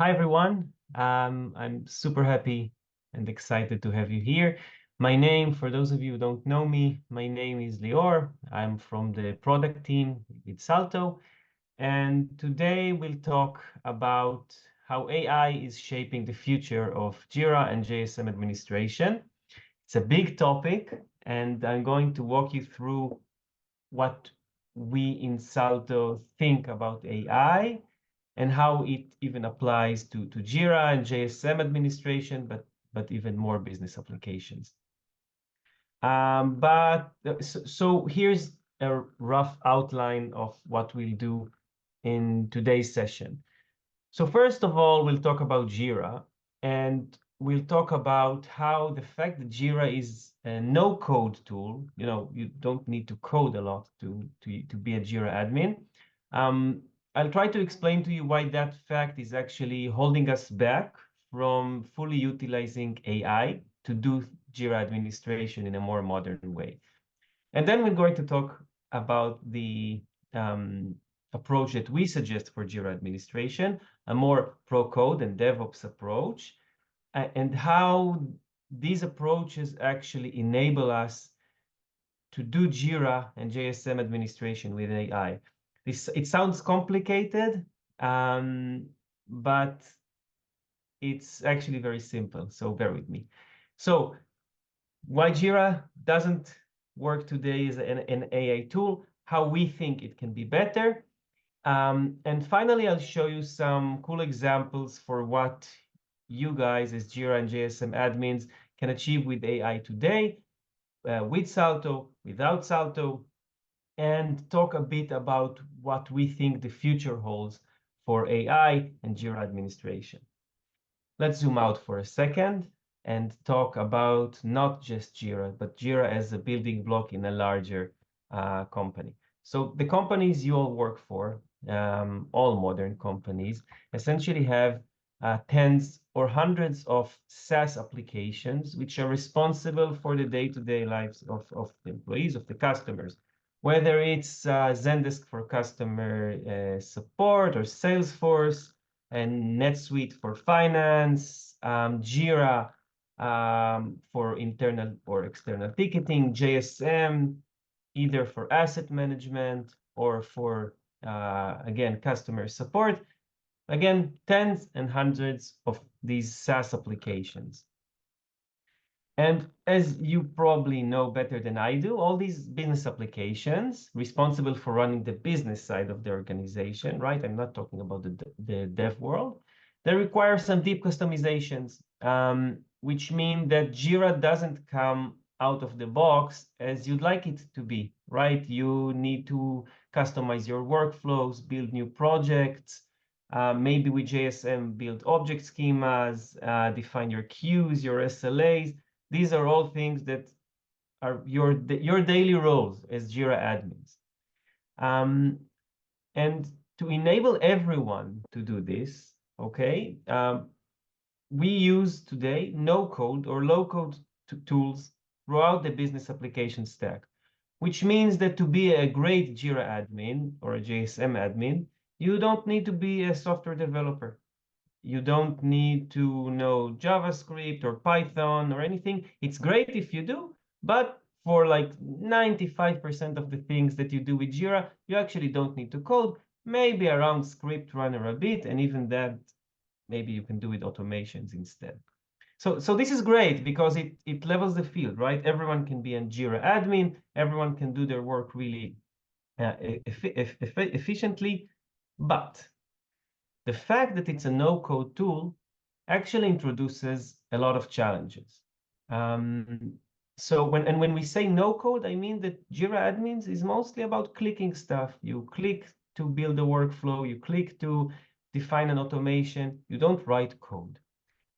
Hi, everyone. I'm super happy and excited to have you here. My name, for those of you who don't know me, my name is Lior. I'm from the product team with Salto. And today we'll talk about how AI is shaping the future of Jira and JSM administration. It's a big topic, and I'm going to walk you through what we in Salto think about AI and how it even applies to Jira and JSM administration, but even more business applications. So here's a rough outline of what we'll do in today's session. So first of all, we'll talk about Jira, and we'll talk about how the fact that Jira is a no-code tool, you don't need to code a lot to be a Jira admin. I'll try to explain to you why that fact is actually holding us back from fully utilizing AI to do Jira administration in a more modern way. And then we're going to talk about the approach that we suggest for Jira administration, a more pro-code and DevOps approach, and how these approaches actually enable us to do Jira and JSM administration with AI. It sounds complicated, but it's actually very simple, so bear with me. So why Jira doesn't work today as an AI tool, how we think it can be better. And finally, I'll show you some cool examples for what you guys as Jira and JSM admins can achieve with AI today, with Salto, without Salto, and talk a bit about what we think the future holds for AI and Jira administration. Let's zoom out for a second and talk about not just Jira, but Jira as a building block in a larger company. So the companies you all work for, all modern companies, essentially have tens or hundreds of SaaS applications which are responsible for the day-to-day lives of the employees, of the customers. Whether it's Zendesk for customer support or Salesforce, and NetSuite for finance, Jira for internal or external ticketing, JSM either for asset management or for, again, customer support. Again, tens and hundreds of these SaaS applications. And as you probably know better than I do, all these business applications responsible for running the business side of the organization, right? I'm not talking about the dev world. They require some deep customizations, which mean that Jira doesn't come out of the box as you'd like it to be, right? You need to customize your workflows, build new projects, maybe with JSM, build object schemas, define your queues, your SLAs. These are all things that are your daily roles as Jira admins. And to enable everyone to do this, okay, we use today no-code or low-code tools throughout the business application stack, which means that to be a great Jira admin or a JSM admin, you don't need to be a software developer. You don't need to know JavaScript or Python or anything. It's great if you do, but for like 95% of the things that you do with Jira, you actually don't need to code, maybe around script runner a bit, and even that, maybe you can do with automations instead. So this is great because it levels the field, right? Everyone can be a Jira admin, everyone can do their work really efficiently, but the fact that it's a no-code tool actually introduces a lot of challenges. So when we say no-code, I mean that Jira admins is mostly about clicking stuff. You click to build a workflow, you click to define an automation, you don't write code.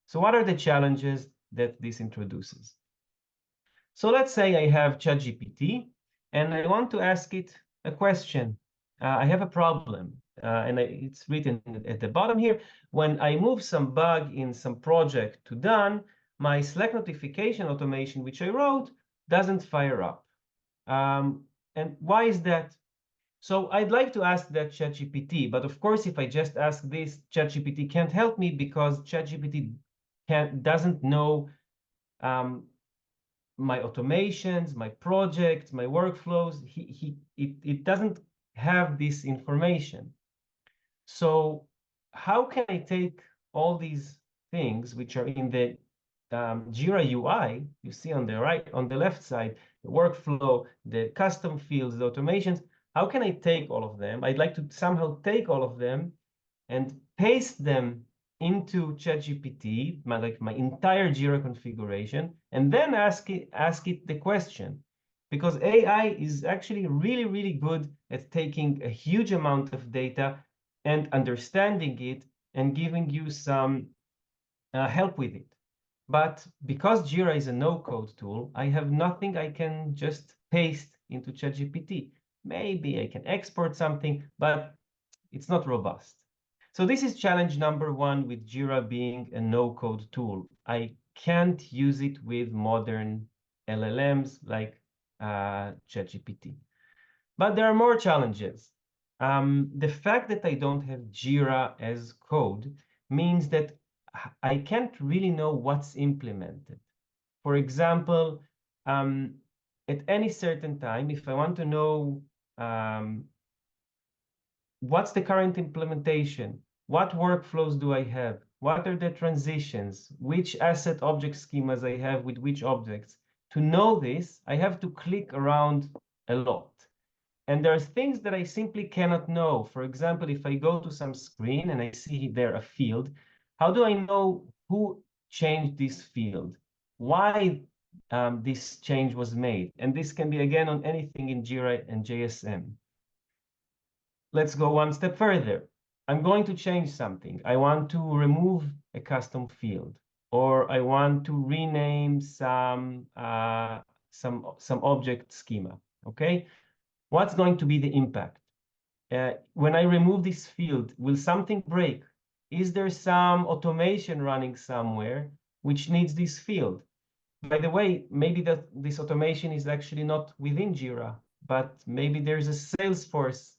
So what are the challenges that this introduces? So let's say I have ChatGPT and I want to ask it a question. I have a problem. And it's written at the bottom here. When I move some bug in some project to done, my Slack notification automation, which I wrote, doesn't fire up. And why is that? So I'd like to ask that ChatGPT, but of course, if I just ask this, ChatGPT can't help me because ChatGPT doesn't know um, my automations, my projects, my workflows. It doesn't have this information. So how can I take all these things which are in the Jira UI, you see on the right, on the left side, the workflow, the custom fields, the automations, how can I take all of them? I'd like to somehow take all of them and paste them into ChatGPT, like my entire Jira configuration, and then ask it the question. Because AI is actually really, really good at taking a huge amount of data and understanding it and giving you some help with it. But because Jira is a no-code tool, I have nothing I can just paste into ChatGPT. Maybe I can export something, but it's not robust. So this is challenge number one with Jira being a no-code tool. I can't use it with modern LLMs like ChatGPT. But there are more challenges. The fact that I don't have Jira as code means that I can't really know what's implemented. For example, at any certain time, if I want to know what's the current implementation, what workflows do I have, what are the transitions, which asset object schemas I have with which objects. To know this, I have to click around a lot. And there's things that I simply cannot know. For example, if I go to some screen and I see there a field, how do I know who changed this field? Why this change was made? And this can be, again, on anything in Jira and JSM. Let's go one step further. I'm going to change something. I want to remove a custom field, or I want to rename some object schema. Okay, what's going to be the impact? When I remove this field, will something break? Is there some automation running somewhere which needs this field? By the way, maybe this automation is actually not within Jira, but maybe there's a Salesforce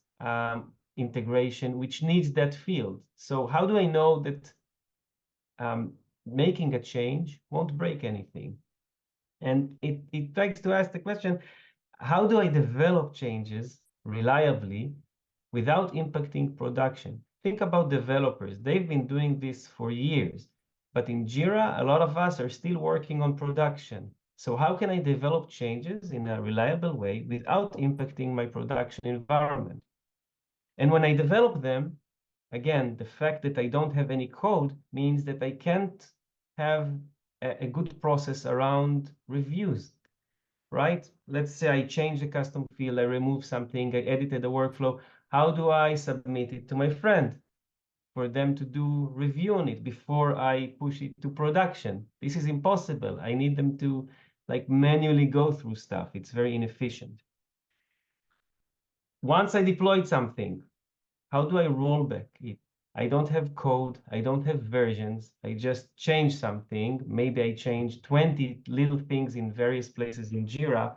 integration which needs that field. So how do I know that making a change won't break anything? And it begs to ask the question, how do I develop changes reliably without impacting production? Think about developers. They've been doing this for years. But in Jira, a lot of us are still working on production. So how can I develop changes in a reliable way without impacting my production environment? And when I develop them, again, the fact that I don't have any code means that I can't have a good process around reviews, right? Let's say I change the custom field, I remove something, I edited the workflow. How do I submit it to my friend for them to do review on it before I push it to production? This is impossible. I need them to like manually go through stuff. It's very inefficient. Once I deployed something, how do I roll back it? I don't have code. I don't have versions. I just change something. Maybe I change 20 little things in various places in Jira.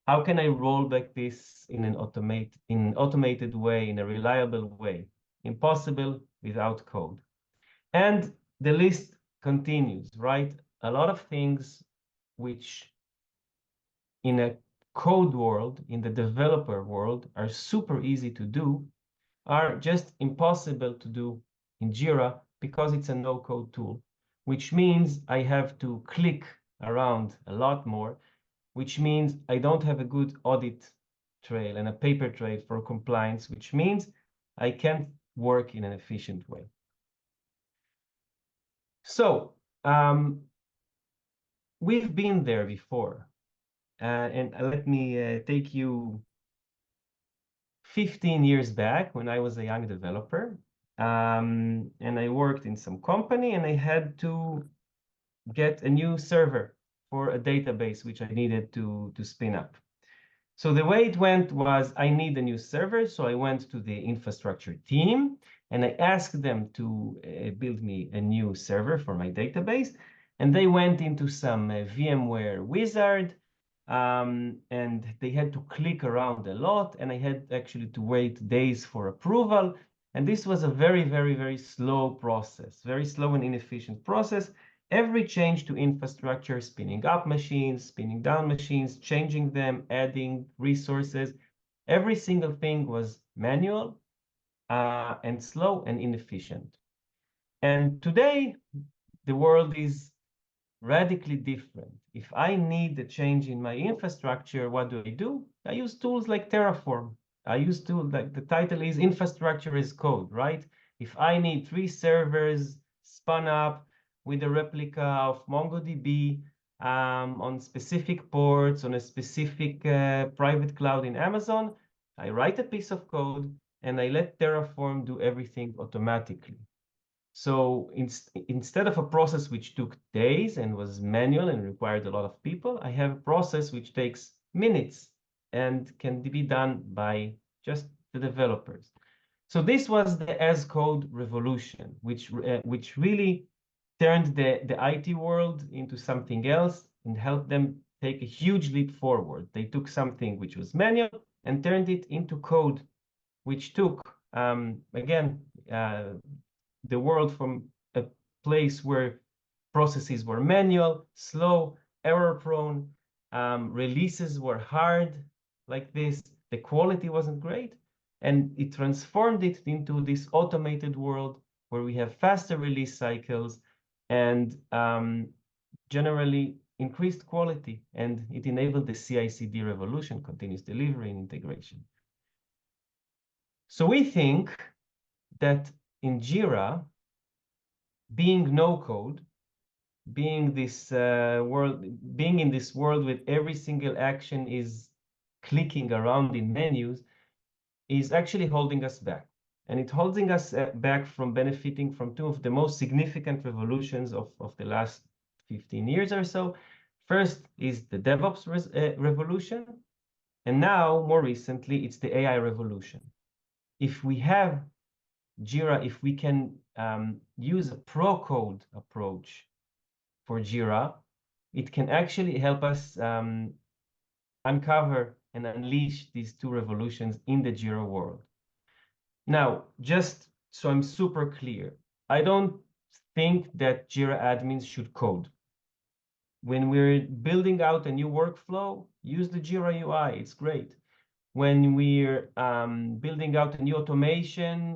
How can I roll back this in an automated way, in a reliable way? Impossible without code. And the list continues, right? A lot of things which in a code world, in the developer world, are super easy to do are just impossible to do in Jira because it's a no-code tool, which means I have to click around a lot more, which means I don't have a good audit trail and a paper trail for compliance, which means I can't work in an efficient way. So we've been there before. And let me take you 15 years back when I was a young developer. And I worked in some company and I had to get a new server for a database which I needed to spin up. So the way it went was I need a new server. So I went to the infrastructure team and I asked them to build me a new server for my database. And they went into some VMware wizard and they had to click around a lot, and I had actually to wait days for approval. And this was a very, very, very slow process, very slow and inefficient process. Every change to infrastructure, spinning up machines, spinning down machines, changing them, adding resources, every single thing was manual and slow and inefficient. And today, the world is radically different. If I need a change in my infrastructure, what do? I use tools like Terraform. I use tools like the title is Infrastructure as Code, right? If I need 3 servers spun up with a replica of MongoDB on specific ports, on a specific private cloud in Amazon, I write a piece of code and I let Terraform do everything automatically. So instead of a process which took days and was manual and required a lot of people, I have a process which takes minutes and can be done by just the developers. So this was the as code revolution, which really turned the IT world into something else and helped them take a huge leap forward. They took something which was manual and turned it into code, which took, again, the world from a place where processes were manual, slow, error-prone, releases were hard like this, the quality wasn't great, and it transformed it into this automated world where we have faster release cycles and generally increased quality, and it enabled the CI/CD revolution, continuous delivery and integration. So we think that in Jira, being no code, being in this world with every single action is clicking around in menus, is actually holding us back. And it's holding us back from benefiting from two of the most significant revolutions of the last 15 years or so. First is the DevOps revolution, and now, more recently, it's the AI revolution. If we have Jira, if we can use a pro-code approach for Jira, it can actually help us uncover and unleash these two revolutions in the Jira world. Now, just so I'm super clear, I don't think that Jira admins should code. When we're building out a new workflow, use the Jira UI, it's great. When we're building out a new automation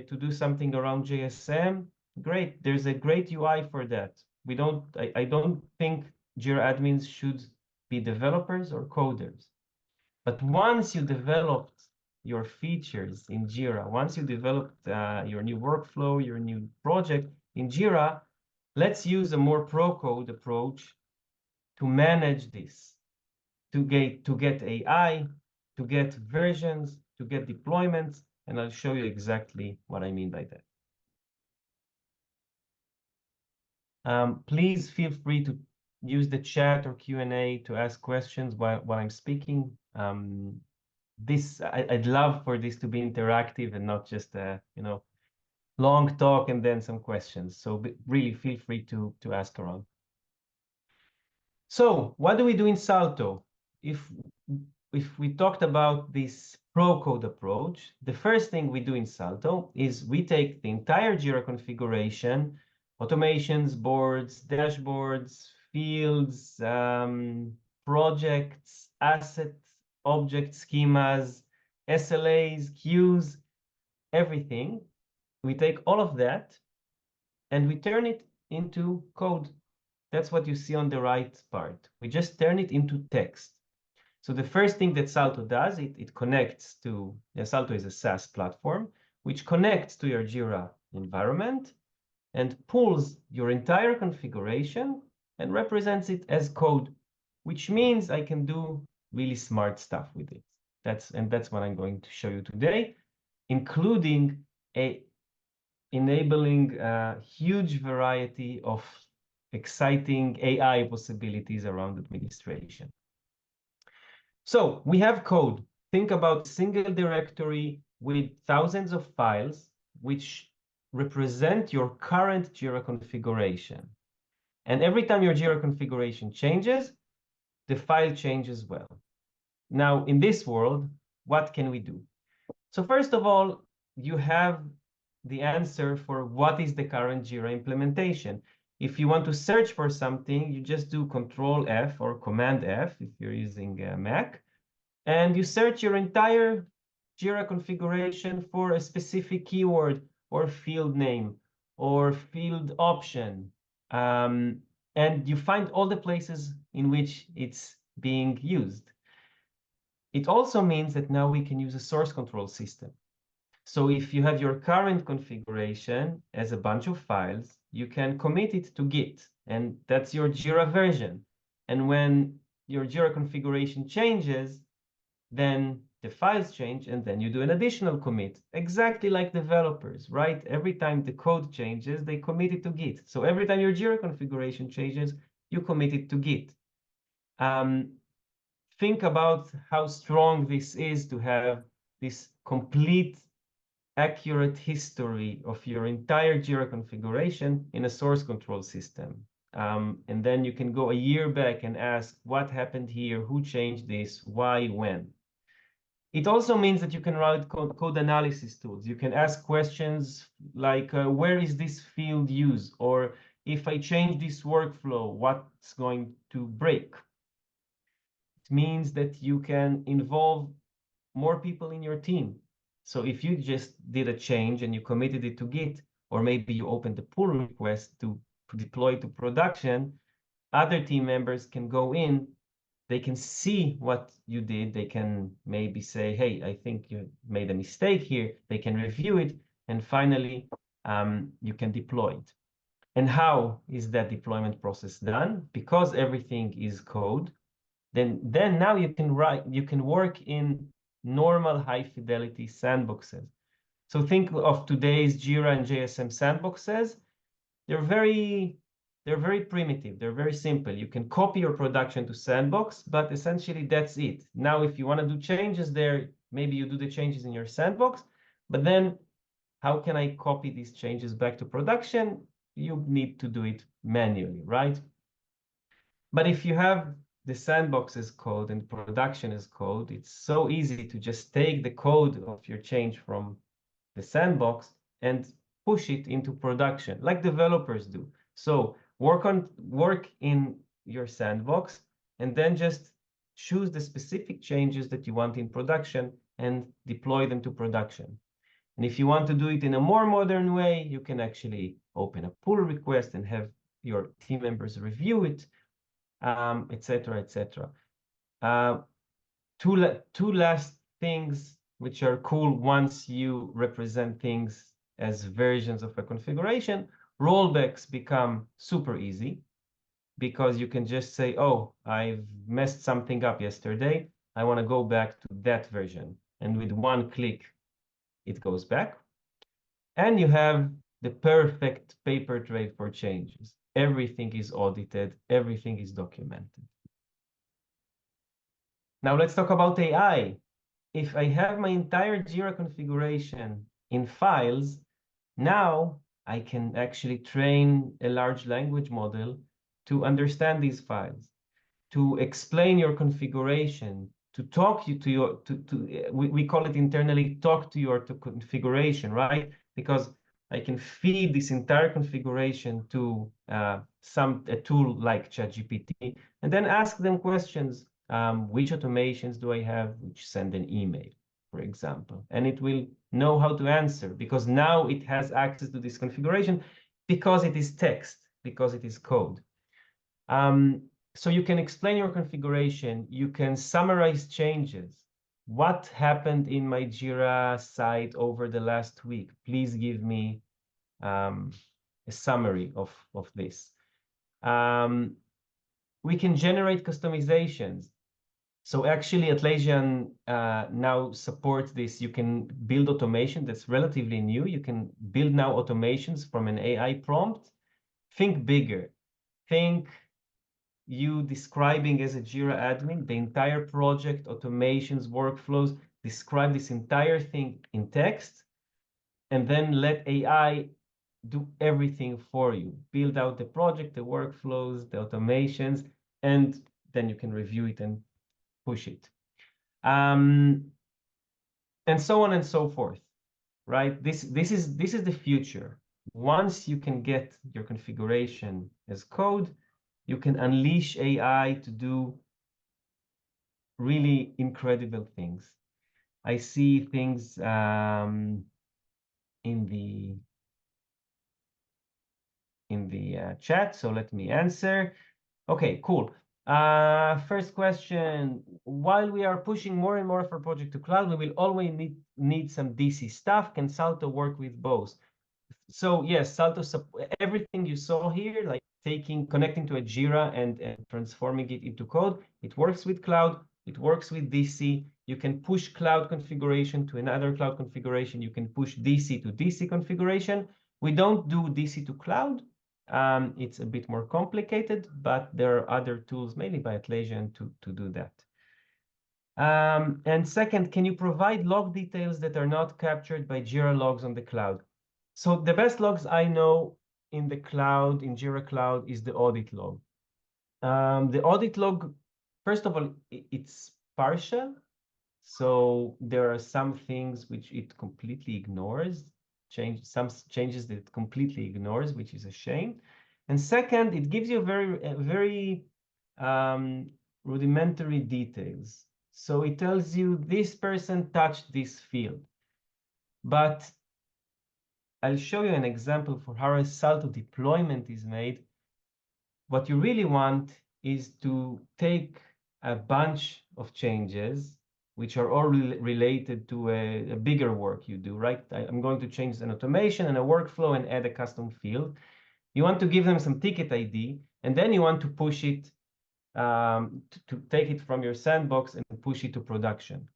to do something around JSM, great. There's a great UI for that. I don't think Jira admins should be developers or coders. But once you developed your features in Jira, once you developed your new workflow, your new project in Jira, let's use a more pro-code approach to manage this, to get AI, to get versions, to get deployments, and I'll show you exactly what I mean by that. Please feel free to use the chat or Q&A to ask questions while I'm speaking. I'd love for this to be interactive and not just a long talk and then some questions. So really feel free to ask around. So what do we do in Salto? If we talked about this pro-code approach, the first thing we do in Salto is we take the entire Jira configuration, automations, boards, dashboards, fields, projects, assets, object schemas, SLAs, queues, everything. We take all of that and we turn it into code. That's what you see on the right part. We just turn it into text. So the first thing that Salto does, it connects to, Salto is a SaaS platform, which connects to your Jira environment and pulls your entire configuration and represents it as code, which means I can do really smart stuff with it. That's what I'm going to show you today, including enabling a huge variety of exciting AI possibilities around administration. So we have code. Think about a single directory with thousands of files, which represent your current Jira configuration. And every time your Jira configuration changes, the file change as well. Now, in this world, what can we do? So first of all, you have the answer for what is the current Jira implementation. If you want to search for something, you just do Control F or Command F if you're using Mac, and you search your entire Jira configuration for a specific keyword or field name or field option. And you find all the places in which it's being used. It also means that now we can use a source control system. So if you have your current configuration as a bunch of files, you can commit it to Git, and that's your Jira version. And when your Jira configuration changes, then the files change, and then you do an additional commit, exactly like developers, right? Every time the code changes, they commit it to Git. So every time your Jira configuration changes, you commit it to Git. Think about how strong this is to have this complete, accurate history of your entire Jira configuration in a source control system. And then you can go a year back and ask what happened here, who changed this, why, when. It also means that you can write code analysis tools. You can ask questions like, where is this field used? Or if I change this workflow, what's going to break? It means that you can involve more people in your team. So if you just did a change and you committed it to Git, or maybe you opened a pull request to deploy to production, other team members can go in, they can see what you did, they can maybe say, hey, I think you made a mistake here, they can review it, and finally, you can deploy it. And how is that deployment process done? Because everything is code, then now you can work in normal high fidelity sandboxes. So think of today's Jira and JSM sandboxes. They're very primitive. They're very simple. You can copy your production to sandbox, but essentially that's it. Now, if you want to do changes there, maybe you do the changes in your sandbox, but then how can I copy these changes back to production? You need to do it manually, right? But if you have the sandbox as code and production as code, it's so easy to just take the code of your change from the sandbox and push it into production, like developers do. So work in your sandbox and then just choose the specific changes that you want in production and deploy them to production. And if you want to do it in a more modern way, you can actually open a pull request and have your team members review it, etc., etc. Two last things which are cool once you represent things as versions of a configuration. Rollbacks become super easy because you can just say, oh, I've messed something up yesterday. I want to go back to that version. And with one click, it goes back. And you have the perfect paper trail for changes. Everything is audited. Everything is documented. Now let's talk about AI. If I have my entire Jira configuration in files, now I can actually train a large language model to understand these files, to explain your configuration, to talk you to your we call it internally talk to your configuration, right? Because I can feed this entire configuration to a tool like ChatGPT and then ask them questions. Which automations do I have which send an email, for example? And it will know how to answer because now it has access to this configuration because it is text, because it is code. So you can explain your configuration. You can summarize changes. What happened in my Jira site over the last week? Please give me a summary of this. We can generate customizations. So actually, Atlassian now supports this. You can build automation that's relatively new. You can build now automations from an AI prompt. Think bigger. Think you describing as a Jira admin the entire project, automations, workflows, describe this entire thing in text, and then let AI do everything for you. Build out the project, the workflows, the automations, and then you can review it and push it. And so on and so forth, right? This is the future. Once you can get your configuration as code, you can unleash AI to do really incredible things. I see things in the chat, so let me answer. Okay, cool. First question, while we are pushing more and more of our project to cloud, we will always need some DC stuff. Can Salto work with both? So yes, Salto, everything you saw here, like connecting to a Jira and transforming it into code, it works with cloud, it works with DC. You can push cloud configuration to another cloud configuration. You can push DC to DC configuration. We don't do DC to cloud. It's a bit more complicated, but there are other tools, mainly by Atlassian, to do that. And second, can you provide log details that are not captured by Jira logs on the cloud? So the best logs I know in the cloud, in Jira Cloud, is the audit log. The audit log, first of all, it's partial. So there are some things which it completely ignores, some changes that it completely ignores, which is a shame. And second, it gives you very rudimentary details. So it tells you this person touched this field. But I'll show you an example for how a Salto deployment is made. What you really want is to take a bunch of changes which are all related to a bigger work you do, right? I'm going to change an automation and a workflow and add a custom field. You want to give them some ticket ID, and then you want to push it, to take it from your sandbox and push it to production.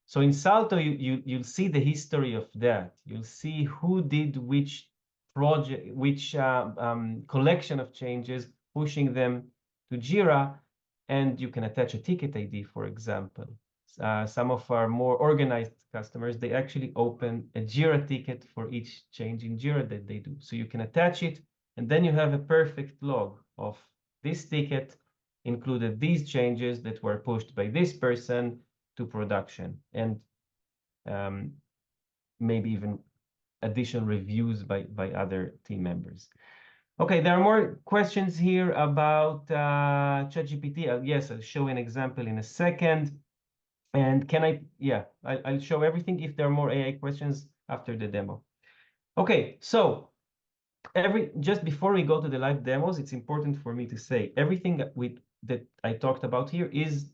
So in Salto, you'll see the history of that. You'll see who did which project, which collection of changes, pushing them to Jira, and you can attach a ticket ID, for example. Some of our more organized customers, they actually open a Jira ticket for each change in Jira that they do. So you can attach it, and then you have a perfect log of this ticket included these changes that were pushed by this person to production, and maybe even additional reviews by other team members. Okay, there are more questions here about ChatGPT. Yes, I'll show an example in a second. And I'll show everything if there are more AI questions after the demo. Okay, so just before we go to the live demos, it's important for me to say everything that I talked about here is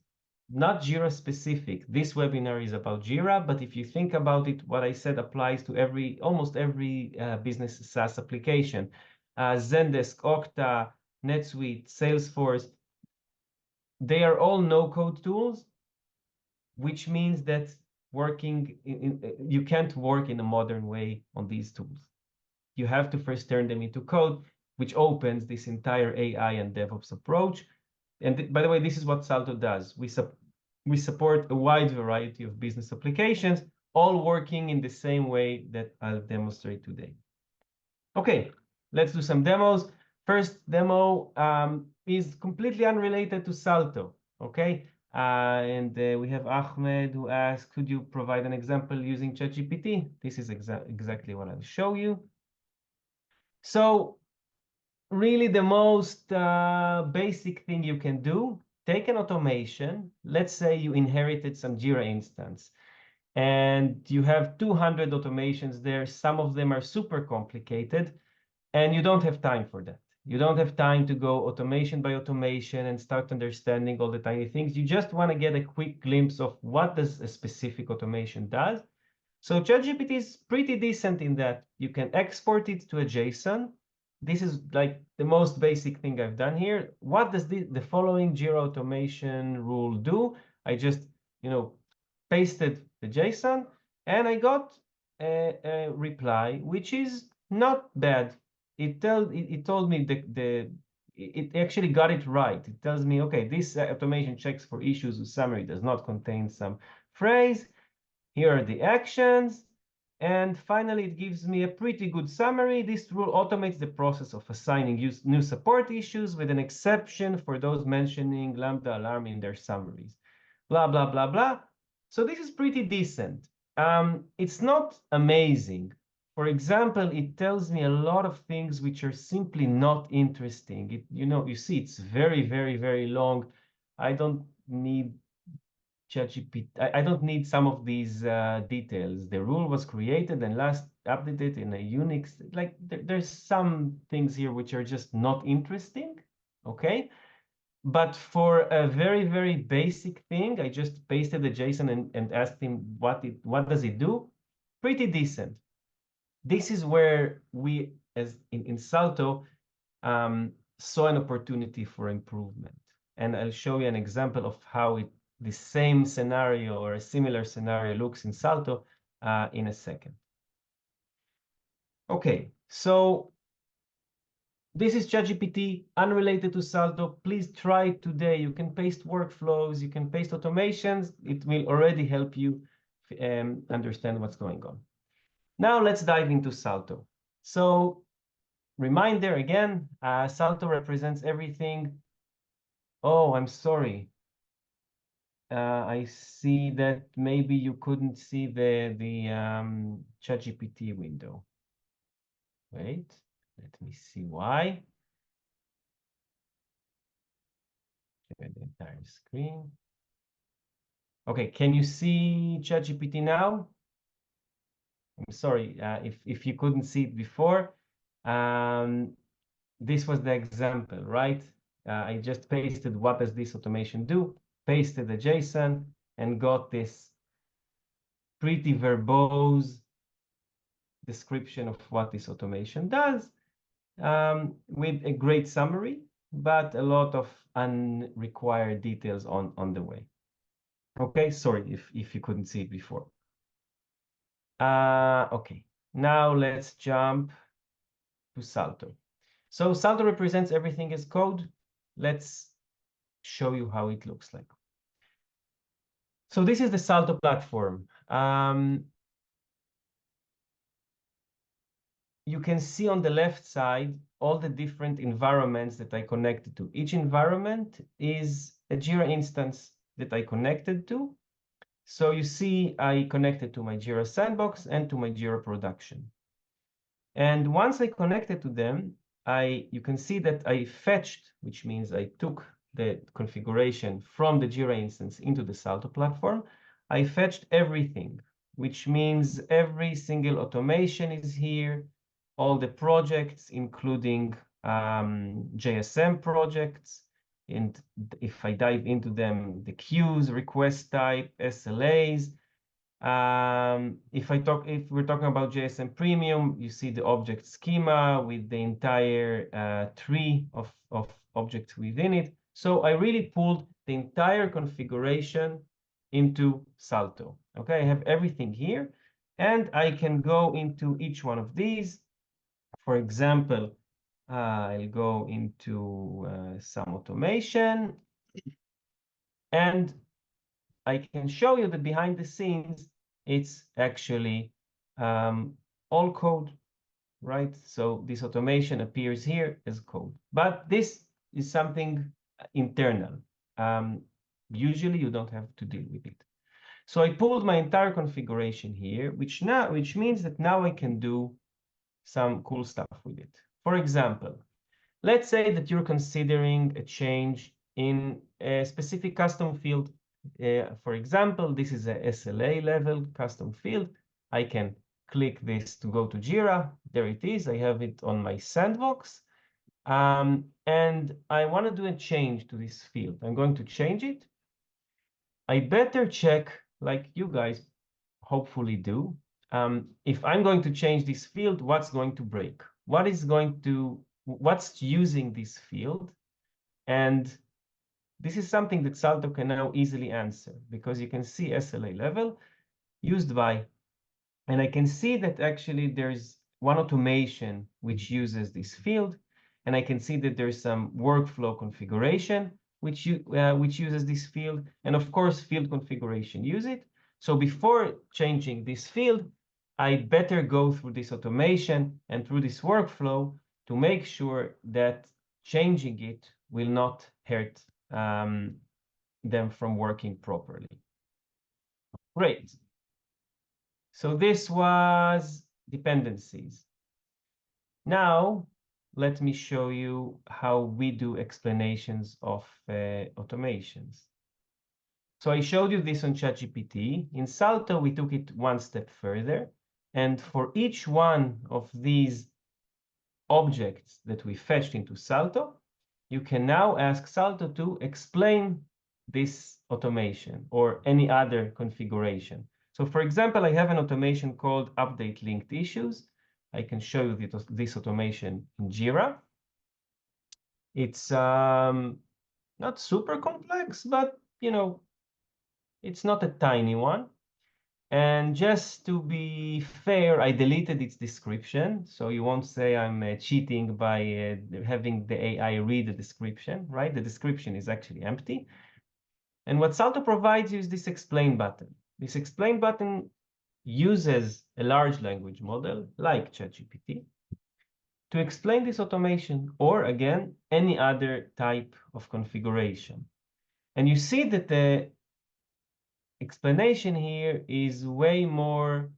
not Jira specific. This webinar is about Jira, but if you think about it, what I said applies to almost every business SaaS application. Zendesk, Okta, NetSuite, Salesforce, they are all no-code tools, which means that you can't work in a modern way on these tools. You have to first turn them into code, which opens this entire AI and DevOps approach. And by the way, this is what Salto does. We support a wide variety of business applications, all working in the same way that I'll demonstrate today. Okay, let's do some demos. First demo is completely unrelated to Salto, okay? We have Ahmed who asked, could you provide an example using ChatGPT? This is exactly what I'll show you. So really the most basic thing you can do, take an automation. Let's say you inherited some Jira instance and you have 200 automations there. Some of them are super complicated and you don't have time for that. You don't have time to go automation by automation and start understanding all the tiny things. You just want to get a quick glimpse of what does a specific automation does. So ChatGPT is pretty decent in that you can export it to a JSON. This is like the most basic thing I've done here. What does the following Jira automation rule do? I just, pasted the JSON and I got a reply, which is not bad. It told me it actually got it right. It tells me, okay, this automation checks for issues with summary does not contain some phrase. Here are the actions. And finally, it gives me a pretty good summary. This rule automates the process of assigning new support issues with an exception for those mentioning Lambda alarm in their summaries. Blah, blah, blah, blah. So this is pretty decent. It's not amazing. For example, it tells me a lot of things which are simply not interesting. You see, it's very, very, very long. I don't need ChatGPT. I don't need some of these details. The rule was created and last updated in a Unix. Like there's some things here which are just not interesting. Okay. But for a very, very basic thing, I just pasted the JSON and asked him what does it do? Pretty decent. This is where we, as in Salto, saw an opportunity for improvement. And I'll show you an example of how the same scenario or a similar scenario looks in Salto in a second. Okay, so this is ChatGPT, unrelated to Salto. Please try it today. You can paste workflows, you can paste automations. It will already help you understand what's going on. Now let's dive into Salto. So reminder again, Salto represents everything. Oh, I'm sorry. I see that maybe you couldn't see the ChatGPT window. Wait, let me see why. Share the entire screen. Okay, can you see ChatGPT now? I'm sorry if you couldn't see it before. This was the example, right? I just pasted what does this automation do, pasted the JSON, and got this pretty verbose description of what this automation does with a great summary, but a lot of unrequired details on the way. Okay, sorry if you couldn't see it before. Okay, now let's jump to Salto. So Salto represents everything as code. Let's show you how it looks like. So this is the Salto platform. You can see on the left side all the different environments that I connected to. Each environment is a Jira instance that I connected to. So you see I connected to my Jira sandbox and to my Jira production. And once I connected to them, you can see that I fetched, which means I took the configuration from the Jira instance into the Salto platform. I fetched everything, which means every single automation is here, all the projects, including JSM projects. And if I dive into them, the queues, request type, SLAs. If we're talking about JSM Premium, you see the object schema with the entire tree of objects within it. So I really pulled the entire configuration into Salto. Okay, I have everything here, and I can go into each one of these. For example, I'll go into some automation, and I can show you that behind the scenes, it's actually all code, right? So this automation appears here as code, but this is something internal. Usually you don't have to deal with it. So I pulled my entire configuration here, which means that now I can do some cool stuff with it. For example, let's say that you're considering a change in a specific custom field. For example, this is a SLA level custom field. I can click this to go to Jira. There it is. I have it on my sandbox. And I want to do a change to this field. I'm going to change it. I better check, like you guys hopefully do, if I'm going to change this field, what's going to break? What's using this field? And this is something that Salto can now easily answer because you can see SLA level used by, and I can see that actually there's one automation which uses this field, and I can see that there's some workflow configuration which uses this field, and of course field configuration use it. So before changing this field, I better go through this automation and through this workflow to make sure that changing it will not hurt them from working properly. Great. So this was dependencies. Now, let me show you how we do explanations of automations. So I showed you this on ChatGPT. In Salto, we took it one step further. And for each one of these objects that we fetched into Salto, you can now ask Salto to explain this automation or any other configuration. So for example, I have an automation called update linked issues. I can show you this automation in Jira. It's not super complex, but it's not a tiny one. And just to be fair, I deleted its description. So you won't say I'm cheating by having the AI read the description, right? The description is actually empty. And what Salto provides you is this explain button. This explain button uses a large language model like ChatGPT to explain this automation or, again, any other type of configuration. And you see that the explanation here is way more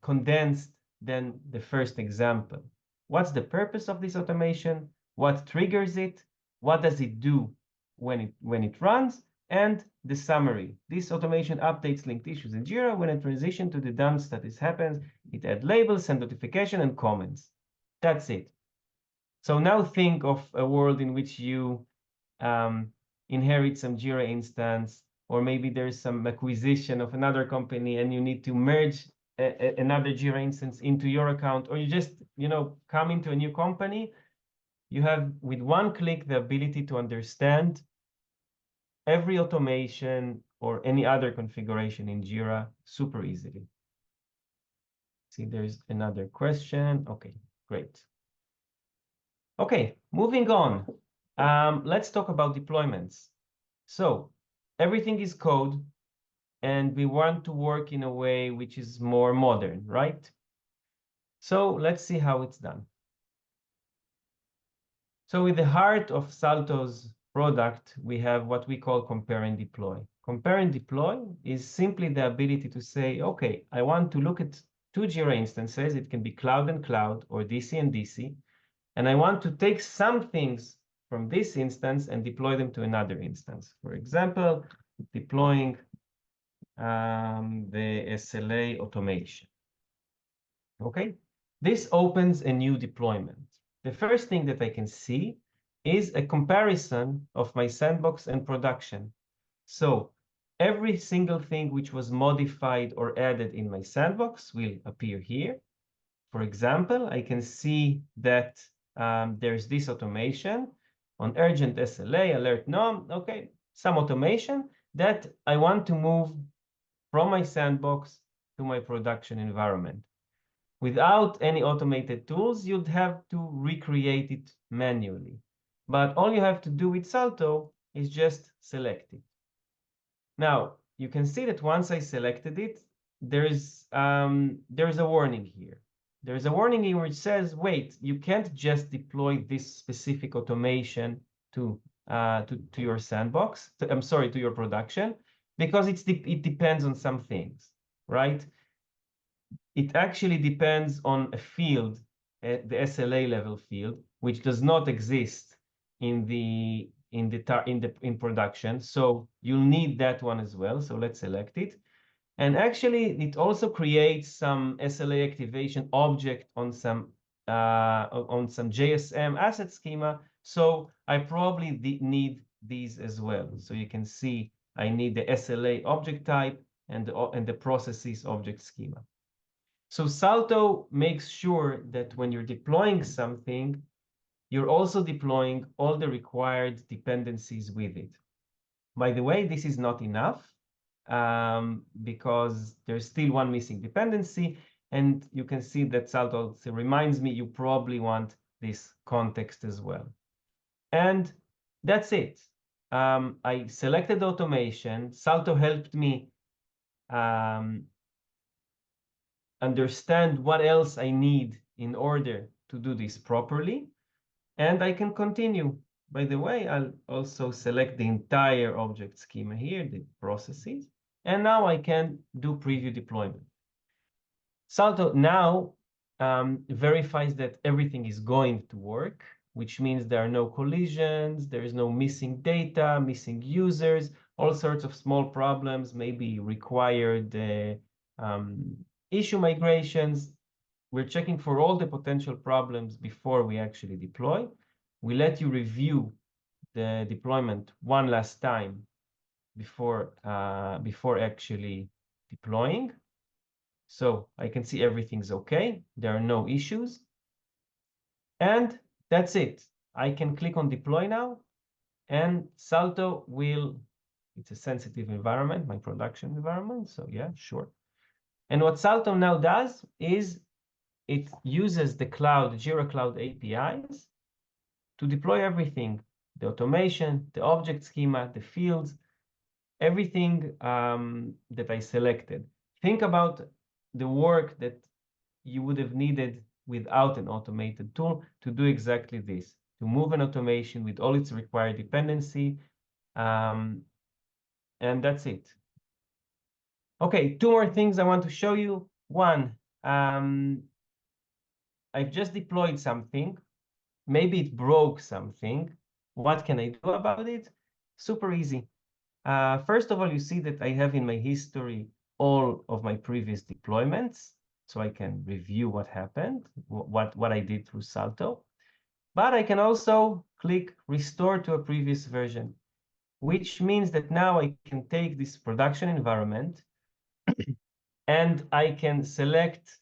condensed than the first example. What's the purpose of this automation? What triggers it? What does it do when it runs? And the summary. This automation updates linked issues in Jira. When a transition to the done status happens, it adds labels, send notification, and comments. That's it. So now think of a world in which you inherit some Jira instance, or maybe there's some acquisition of another company and you need to merge another Jira instance into your account, or you just, come into a new company. You have, with one click, the ability to understand every automation or any other configuration in Jira super easily. See, there's another question. Okay, great. Okay, moving on. Let's talk about deployments. So everything is code, and we want to work in a way which is more modern, right? So let's see how it's done. So with the heart of Salto's product, we have what we call compare and deploy. Compare and deploy is simply the ability to say, okay, I want to look at two Jira instances. It can be cloud and cloud or DC and DC. And I want to take some things from this instance and deploy them to another instance. For example, deploying the SLA automation. Okay, this opens a new deployment. The first thing that I can see is a comparison of my sandbox and production. So every single thing which was modified or added in my sandbox will appear here. For example, I can see that there's this automation on urgent SLA, alert none. Okay, some automation that I want to move from my sandbox to my production environment. Without any automated tools, you'd have to recreate it manually. But all you have to do with Salto is just select it. Now, you can see that once I selected it, there's a warning here. There's a warning here which says, wait, you can't just deploy this specific automation to your sandbox, to your production, because it depends on some things, right? It actually depends on a field, the SLA level field, which does not exist in production. So you'll need that one as well. So let's select it. And actually, it also creates some SLA activation object on some JSM asset schema. So I probably need these as well. So you can see I need the SLA object type and the processes object schema. So Salto makes sure that when you're deploying something, you're also deploying all the required dependencies with it. By the way, this is not enough because there's still one missing dependency. And you can see that Salto reminds me you probably want this context as well. And that's it. I selected automation. Salto helped me understand what else I need in order to do this properly, and I can continue. By the way, I'll also select the entire object schema here, the processes, and now I can do preview deployment. Salto now verifies that everything is going to work, which means there are no collisions, there is no missing data, missing users, all sorts of small problems, maybe required issue migrations. We're checking for all the potential problems before we actually deploy. We let you review the deployment one last time before actually deploying. So I can see everything's okay. There are no issues. And that's it. I can click on deploy now, and Salto will, it's a sensitive environment, my production environment. So yeah, sure. And what Salto now does is it uses the Jira Cloud APIs to deploy everything, the automation, the object schema, the fields, everything that I selected. Think about the work that you would have needed without an automated tool to do exactly this, to move an automation with all its required dependency. And that's it. Okay, two more things I want to show you. One, I've just deployed something. Maybe it broke something. What can I do about it? Super easy. First of all, you see that I have in my history all of my previous deployments, so I can review what happened, what I did through Salto. But I can also click Restore to a previous version, which means that now I can take this production environment and I can select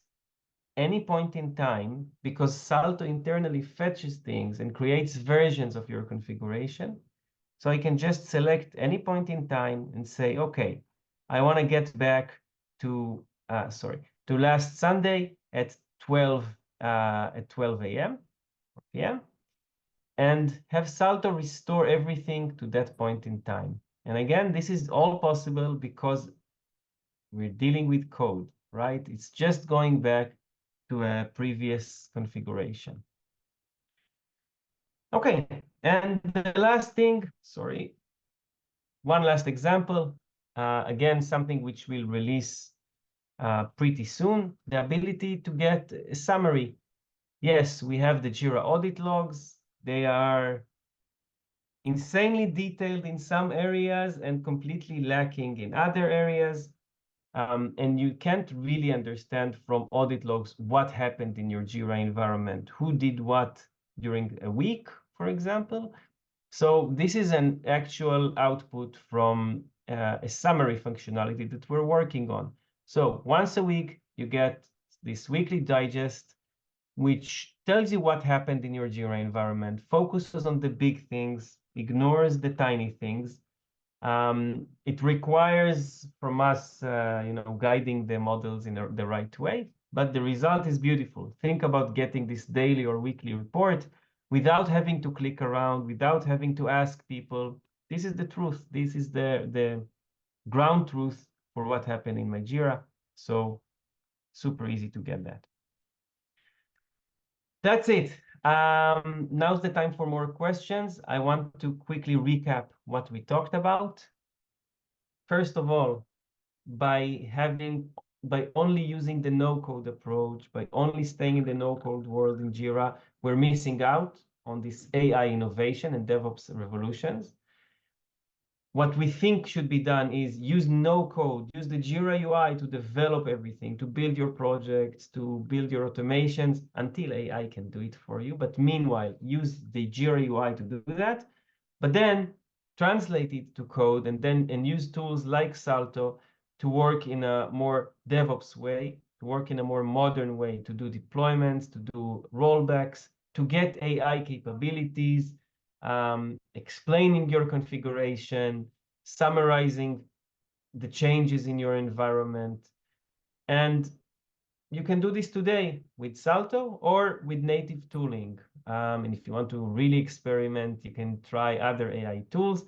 any point in time, because Salto internally fetches things and creates versions of your configuration. So I can just select any point in time and say, okay, I want to get back to, to last Sunday at 12 a.m. or p.m. and have Salto restore everything to that point in time. And again, this is all possible because we're dealing with code, right? It's just going back to a previous configuration. Okay, and the last thing, one last example, again, something which we'll release pretty soon, the ability to get a summary. Yes, we have the Jira audit logs. They are insanely detailed in some areas and completely lacking in other areas. And you can't really understand from audit logs what happened in your Jira environment, who did what during a week, for example. So this is an actual output from a summary functionality that we're working on. So once a week, you get this weekly digest, which tells you what happened in your Jira environment, focuses on the big things, ignores the tiny things. It requires from us, guiding the models in the right way, but the result is beautiful. Think about getting this daily or weekly report without having to click around, without having to ask people. This is the truth. This is the ground truth for what happened in my Jira. So super easy to get that. That's it. Now's the time for more questions. I want to quickly recap what we talked about. First of all, by only using the no-code approach, by only staying in the no-code world in Jira, we're missing out on this AI innovation and DevOps revolutions. What we think should be done is use no code, use the Jira UI to develop everything, to build your projects, to build your automations until AI can do it for you. But meanwhile, use the Jira UI to do that, but then translate it to code and use tools like Salto to work in a more DevOps way, to work in a more modern way, to do deployments, to do rollbacks, to get AI capabilities, explaining your configuration, summarizing the changes in your environment. And you can do this today with Salto or with native tooling. And if you want to really experiment, you can try other AI tools.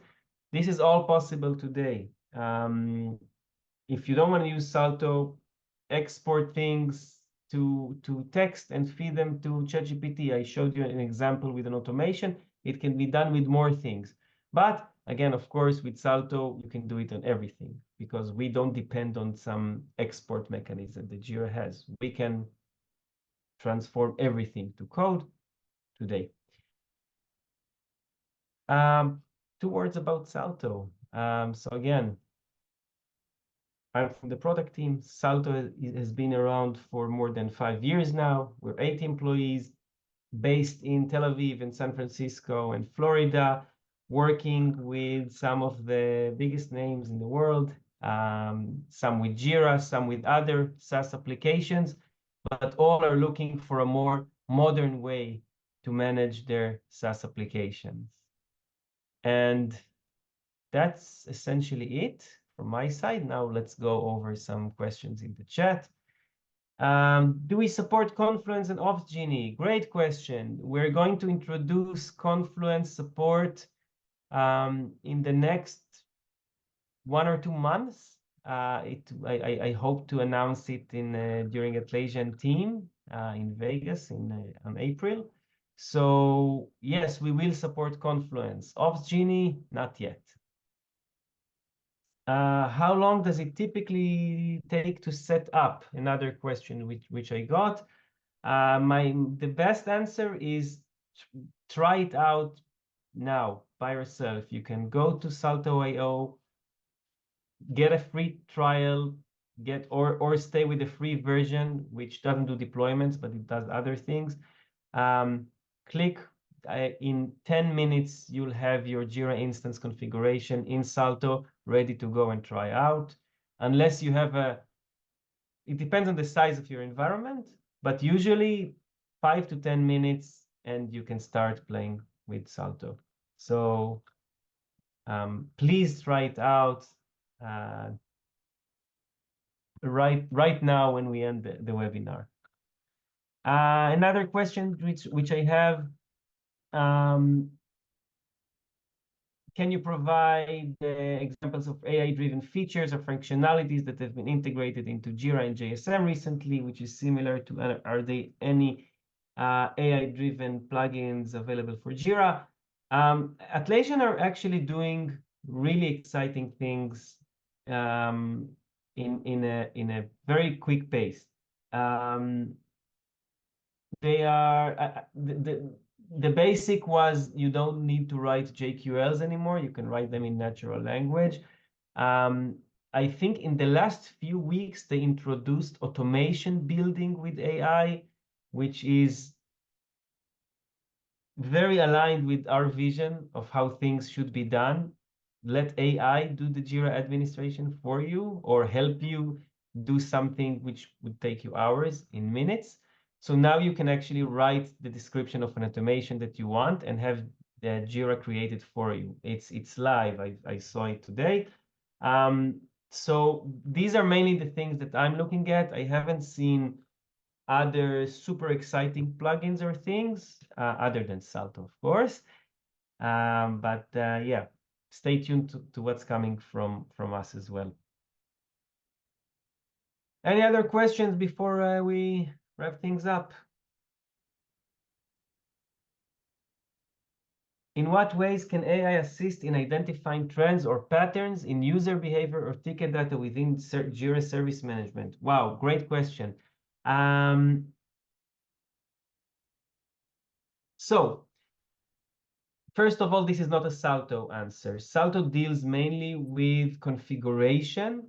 This is all possible today. If you don't want to use Salto, export things to text and feed them to ChatGPT. I showed you an example with an automation. It can be done with more things. But again, of course, with Salto, you can do it on everything because we don't depend on some export mechanism that Jira has. We can transform everything to code today. 2 words about Salto. So again, I'm from the product team. Salto has been around for more than 5 years now. We're 8 employees based in Tel Aviv and San Francisco and Florida, working with some of the biggest names in the world, some with Jira, some with other SaaS applications, but all are looking for a more modern way to manage their SaaS applications. And that's essentially it from my side. Now let's go over some questions in the chat. Do we support Confluence and Opsgenie? Great question. We're going to introduce Confluence support in the next 1 or 2 months. I hope to announce it during Atlassian team in Vegas on April. So yes, we will support Confluence. Opsgenie, not yet. How long does it typically take to set up? Another question which I got. The best answer is try it out now by yourself. You can go to Salto.io, get a free trial, or stay with the free version, which doesn't do deployments, but it does other things. Click in 10 minutes, you'll have your Jira instance configuration in Salto ready to go and try out. Unless you have it depends on the size of your environment, but usually 5 to 10 minutes and you can start playing with Salto. So please try it out right now when we end the webinar. Another question which I have, can you provide examples of AI-driven features or functionalities that have been integrated into Jira and JSM recently, which is similar to, are there any AI-driven plugins available for Jira? Atlassian are actually doing really exciting things in a very quick pace. They are the basic was you don't need to write JQLs anymore. You can write them in natural language. I think in the last few weeks, they introduced automation building with AI, which is very aligned with our vision of how things should be done. Let AI do the Jira administration for you or help you do something which would take you hours in minutes. So now you can actually write the description of an automation that you want and have the Jira created for you. It's live. I saw it today. So these are mainly the things that I'm looking at. I haven't seen other super exciting plugins or things other than Salto, of course. But yeah, stay tuned to what's coming from us as well. Any other questions before we wrap things up? In what ways can AI assist in identifying trends or patterns in user behavior or ticket data within Jira Service Management? Wow, great question. So, first of all, this is not a Salto answer. Salto deals mainly with configuration,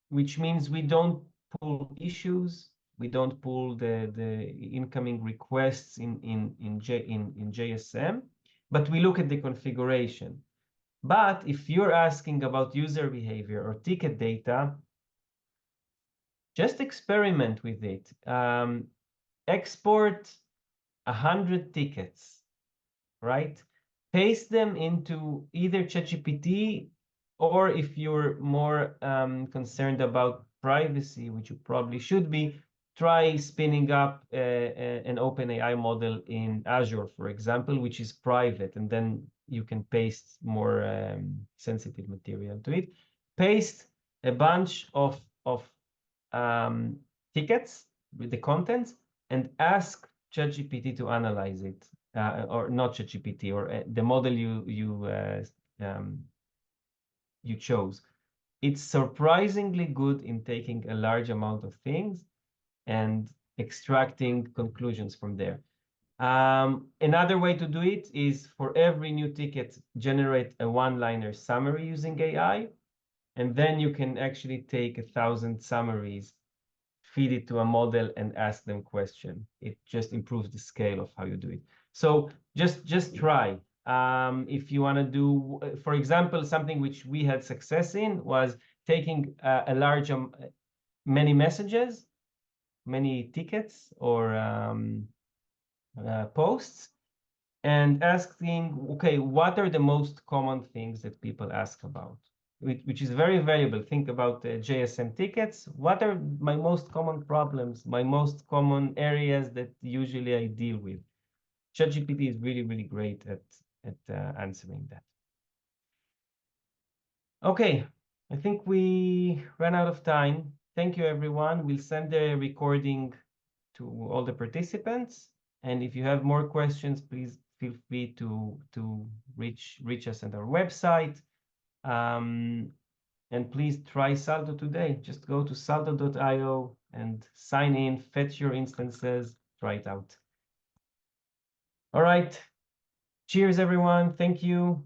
which means we don't pull issues. We don't pull the incoming requests in JSM, but we look at the configuration. But if you're asking about user behavior or ticket data, just experiment with it. Export 100 tickets, right? Paste them into either ChatGPT, or if you're more concerned about privacy, which you probably should be, try spinning up an OpenAI model in Azure, for example, which is private, and then you can paste more sensitive material to it. Paste a bunch of tickets with the contents and ask ChatGPT to analyze it, or not ChatGPT, or the model you chose. It's surprisingly good in taking a large amount of things and extracting conclusions from there. Another way to do it is for every new ticket, generate a one-liner summary using AI, and then you can actually take 1,000 summaries, feed it to a model, and ask them question. It just improves the scale of how you do it. So just try. If you want to do, for example, something which we had success in was taking a large many messages, many tickets or posts, and asking, okay, what are the most common things that people ask about? Which is very valuable. Think about JSM tickets. What are my most common problems, my most common areas that usually I deal with? ChatGPT is really, really great at answering that. Okay, I think we ran out of time. Thank you, everyone. We'll send the recording to all the participants. And if you have more questions, please feel free to reach us at our website. And please try Saldo today. Just go to saldo.io and sign in, fetch your instances, try it out. All right. Cheers, everyone. Thank you.